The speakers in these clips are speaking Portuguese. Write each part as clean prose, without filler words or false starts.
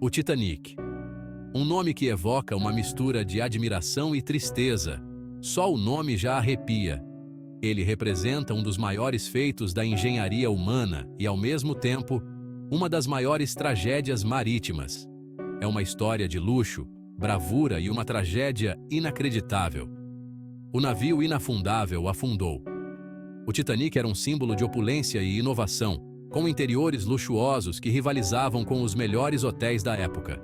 O Titanic. Um nome que evoca uma mistura de admiração e tristeza. Só o nome já arrepia. Ele representa um dos maiores feitos da engenharia humana e, ao mesmo tempo, uma das maiores tragédias marítimas. É uma história de luxo, bravura e uma tragédia inacreditável. O navio inafundável afundou. O Titanic era um símbolo de opulência e inovação, com interiores luxuosos que rivalizavam com os melhores hotéis da época.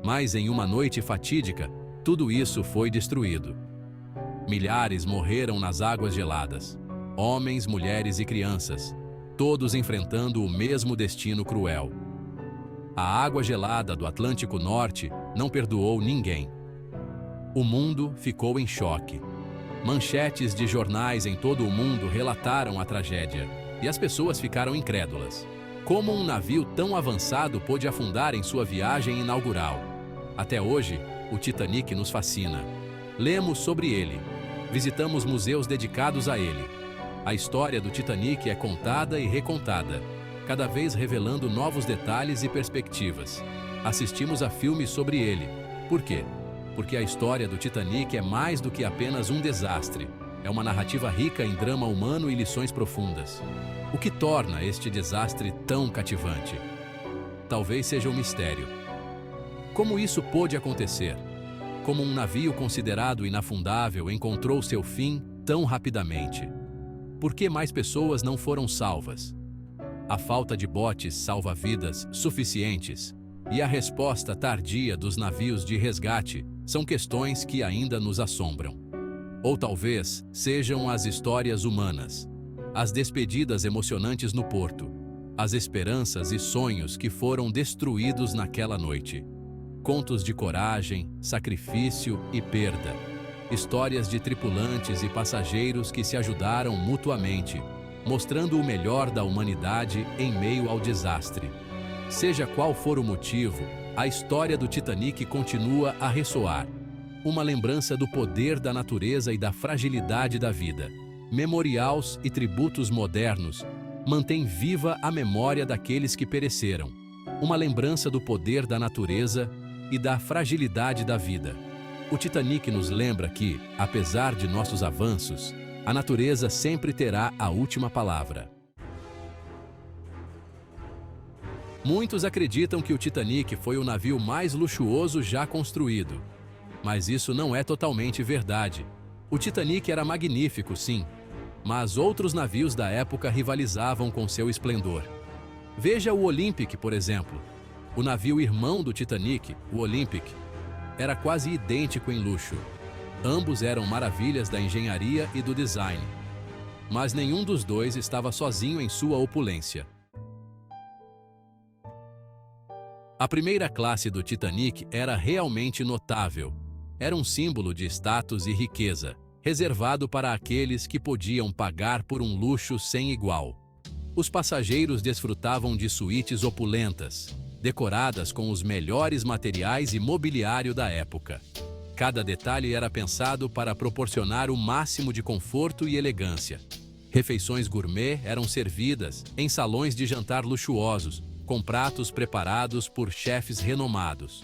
Mas em uma noite fatídica, tudo isso foi destruído. Milhares morreram nas águas geladas. Homens, mulheres e crianças, todos enfrentando o mesmo destino cruel. A água gelada do Atlântico Norte não perdoou ninguém. O mundo ficou em choque. Manchetes de jornais em todo o mundo relataram a tragédia, e as pessoas ficaram incrédulas. Como um navio tão avançado pôde afundar em sua viagem inaugural? Até hoje, o Titanic nos fascina. Lemos sobre ele. Visitamos museus dedicados a ele. A história do Titanic é contada e recontada, cada vez revelando novos detalhes e perspectivas. Assistimos a filmes sobre ele. Por quê? Porque a história do Titanic é mais do que apenas um desastre. É uma narrativa rica em drama humano e lições profundas. O que torna este desastre tão cativante? Talvez seja um mistério. Como isso pôde acontecer? Como um navio considerado inafundável encontrou seu fim tão rapidamente? Por que mais pessoas não foram salvas? A falta de botes salva-vidas suficientes e a resposta tardia dos navios de resgate são questões que ainda nos assombram. Ou talvez sejam as histórias humanas, as despedidas emocionantes no porto, as esperanças e sonhos que foram destruídos naquela noite. Contos de coragem, sacrifício e perda. Histórias de tripulantes e passageiros que se ajudaram mutuamente, mostrando o melhor da humanidade em meio ao desastre. Seja qual for o motivo, a história do Titanic continua a ressoar. Uma lembrança do poder da natureza e da fragilidade da vida. Memoriais e tributos modernos mantêm viva a memória daqueles que pereceram. Uma lembrança do poder da natureza e da fragilidade da vida. O Titanic nos lembra que, apesar de nossos avanços, a natureza sempre terá a última palavra. Muitos acreditam que o Titanic foi o navio mais luxuoso já construído. Mas isso não é totalmente verdade. O Titanic era magnífico, sim, mas outros navios da época rivalizavam com seu esplendor. Veja o Olympic, por exemplo. O navio irmão do Titanic, o Olympic, era quase idêntico em luxo. Ambos eram maravilhas da engenharia e do design. Mas nenhum dos dois estava sozinho em sua opulência. A primeira classe do Titanic era realmente notável. Era um símbolo de status e riqueza, reservado para aqueles que podiam pagar por um luxo sem igual. Os passageiros desfrutavam de suítes opulentas, decoradas com os melhores materiais e mobiliário da época. Cada detalhe era pensado para proporcionar o máximo de conforto e elegância. Refeições gourmet eram servidas em salões de jantar luxuosos, com pratos preparados por chefes renomados.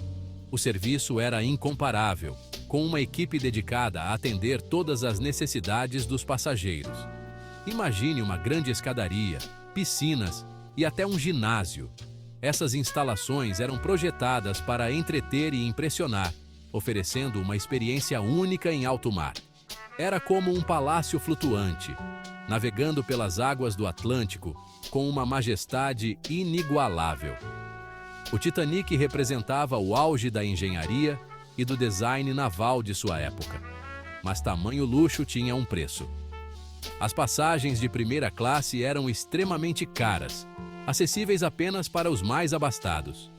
O serviço era incomparável, com uma equipe dedicada a atender todas as necessidades dos passageiros. Imagine uma grande escadaria, piscinas e até um ginásio. Essas instalações eram projetadas para entreter e impressionar, oferecendo uma experiência única em alto mar. Era como um palácio flutuante, navegando pelas águas do Atlântico com uma majestade inigualável. O Titanic representava o auge da engenharia e do design naval de sua época. Mas tamanho luxo tinha um preço. As passagens de primeira classe eram extremamente caras, acessíveis apenas para os mais abastados.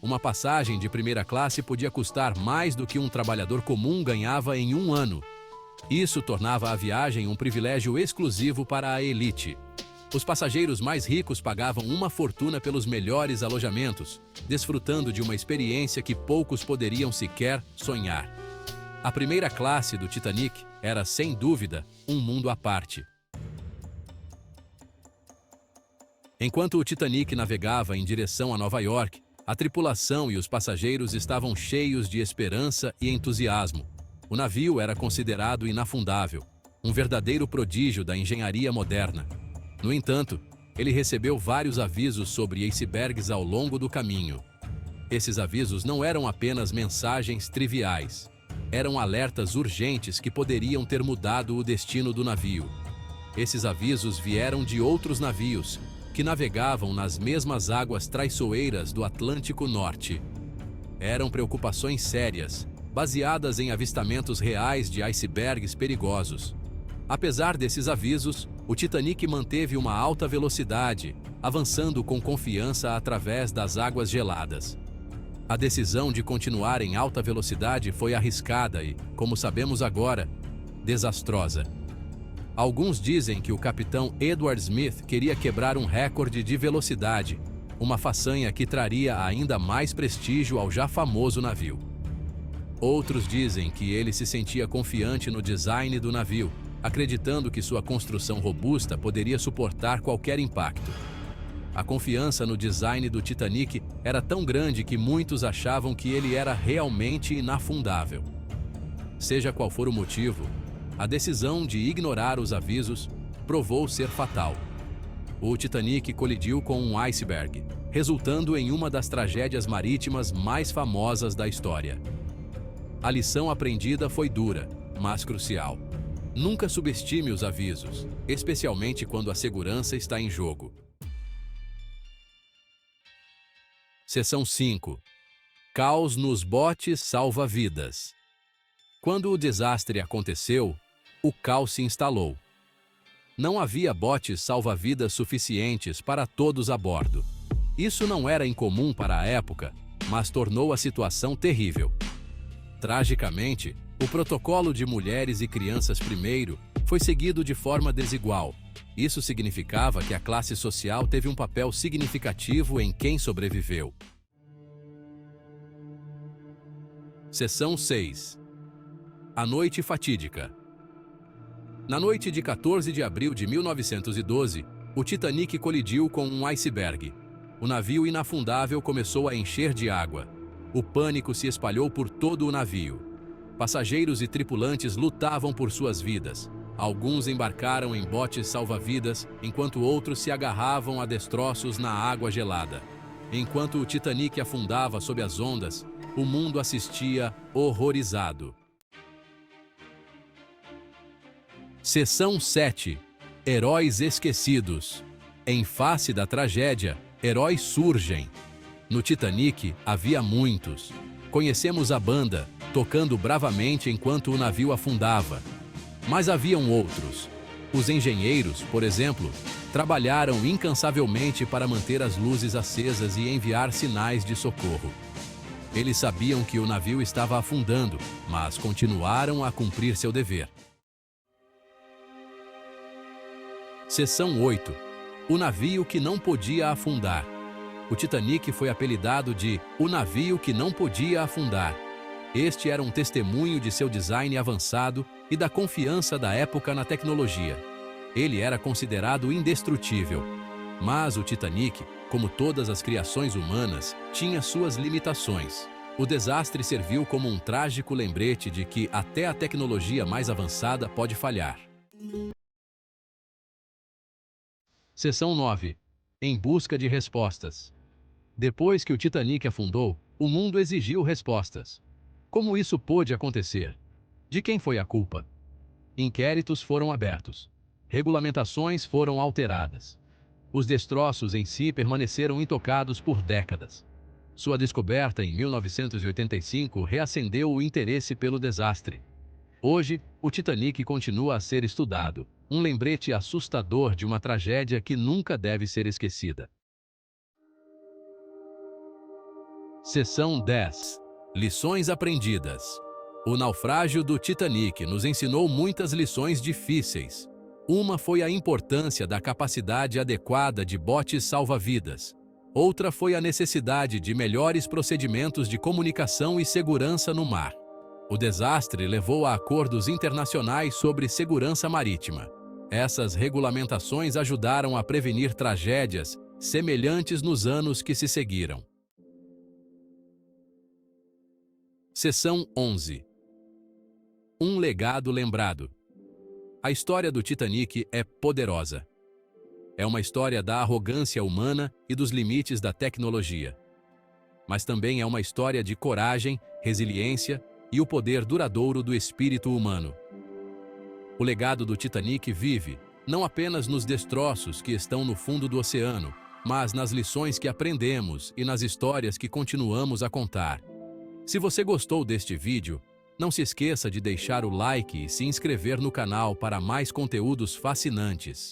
Uma passagem de primeira classe podia custar mais do que um trabalhador comum ganhava em um ano. Isso tornava a viagem um privilégio exclusivo para a elite. Os passageiros mais ricos pagavam uma fortuna pelos melhores alojamentos, desfrutando de uma experiência que poucos poderiam sequer sonhar. A primeira classe do Titanic era, sem dúvida, um mundo à parte. Enquanto o Titanic navegava em direção a Nova York, A tripulação e os passageiros estavam cheios de esperança e entusiasmo. O navio era considerado inafundável, um verdadeiro prodígio da engenharia moderna. No entanto, ele recebeu vários avisos sobre icebergs ao longo do caminho. Esses avisos não eram apenas mensagens triviais. Eram alertas urgentes que poderiam ter mudado o destino do navio. Esses avisos vieram de outros navios, que navegavam nas mesmas águas traiçoeiras do Atlântico Norte. Eram preocupações sérias, baseadas em avistamentos reais de icebergs perigosos. Apesar desses avisos, o Titanic manteve uma alta velocidade, avançando com confiança através das águas geladas. A decisão de continuar em alta velocidade foi arriscada e, como sabemos agora, desastrosa. Alguns dizem que o capitão Edward Smith queria quebrar um recorde de velocidade, uma façanha que traria ainda mais prestígio ao já famoso navio. Outros dizem que ele se sentia confiante no design do navio, acreditando que sua construção robusta poderia suportar qualquer impacto. A confiança no design do Titanic era tão grande que muitos achavam que ele era realmente inafundável. Seja qual for o motivo, a decisão de ignorar os avisos provou ser fatal. O Titanic colidiu com um iceberg, resultando em uma das tragédias marítimas mais famosas da história. A lição aprendida foi dura, mas crucial. Nunca subestime os avisos, especialmente quando a segurança está em jogo. Seção 5. Caos nos botes salva-vidas. Quando o desastre aconteceu, o caos se instalou. Não havia botes salva-vidas suficientes para todos a bordo. Isso não era incomum para a época, mas tornou a situação terrível. Tragicamente, o protocolo de mulheres e crianças primeiro foi seguido de forma desigual. Isso significava que a classe social teve um papel significativo em quem sobreviveu. Seção 6. A noite fatídica. Na noite de 14 de abril de 1912, o Titanic colidiu com um iceberg. O navio inafundável começou a encher de água. O pânico se espalhou por todo o navio. Passageiros e tripulantes lutavam por suas vidas. Alguns embarcaram em botes salva-vidas, enquanto outros se agarravam a destroços na água gelada. Enquanto o Titanic afundava sob as ondas, o mundo assistia horrorizado. Seção 7. Heróis esquecidos. Em face da tragédia, heróis surgem. No Titanic havia muitos. Conhecemos a banda, tocando bravamente enquanto o navio afundava. Mas haviam outros. Os engenheiros, por exemplo, trabalharam incansavelmente para manter as luzes acesas e enviar sinais de socorro. Eles sabiam que o navio estava afundando, mas continuaram a cumprir seu dever. Seção 8. O navio que não podia afundar. O Titanic foi apelidado de o navio que não podia afundar. Este era um testemunho de seu design avançado e da confiança da época na tecnologia. Ele era considerado indestrutível. Mas o Titanic, como todas as criações humanas, tinha suas limitações. O desastre serviu como um trágico lembrete de que até a tecnologia mais avançada pode falhar. Seção 9. Em busca de respostas. Depois que o Titanic afundou, o mundo exigiu respostas. Como isso pôde acontecer? De quem foi a culpa? Inquéritos foram abertos. Regulamentações foram alteradas. Os destroços em si permaneceram intocados por décadas. Sua descoberta em 1985 reacendeu o interesse pelo desastre. Hoje, o Titanic continua a ser estudado, um lembrete assustador de uma tragédia que nunca deve ser esquecida. Seção 10. Lições aprendidas. O naufrágio do Titanic nos ensinou muitas lições difíceis. Uma foi a importância da capacidade adequada de botes salva-vidas. Outra foi a necessidade de melhores procedimentos de comunicação e segurança no mar. O desastre levou a acordos internacionais sobre segurança marítima. Essas regulamentações ajudaram a prevenir tragédias semelhantes nos anos que se seguiram. Seção 11. Um legado lembrado. A história do Titanic é poderosa. É uma história da arrogância humana e dos limites da tecnologia. Mas também é uma história de coragem, resiliência e o poder duradouro do espírito humano. O legado do Titanic vive, não apenas nos destroços que estão no fundo do oceano, mas nas lições que aprendemos e nas histórias que continuamos a contar. Se você gostou deste vídeo, não se esqueça de deixar o like e se inscrever no canal para mais conteúdos fascinantes.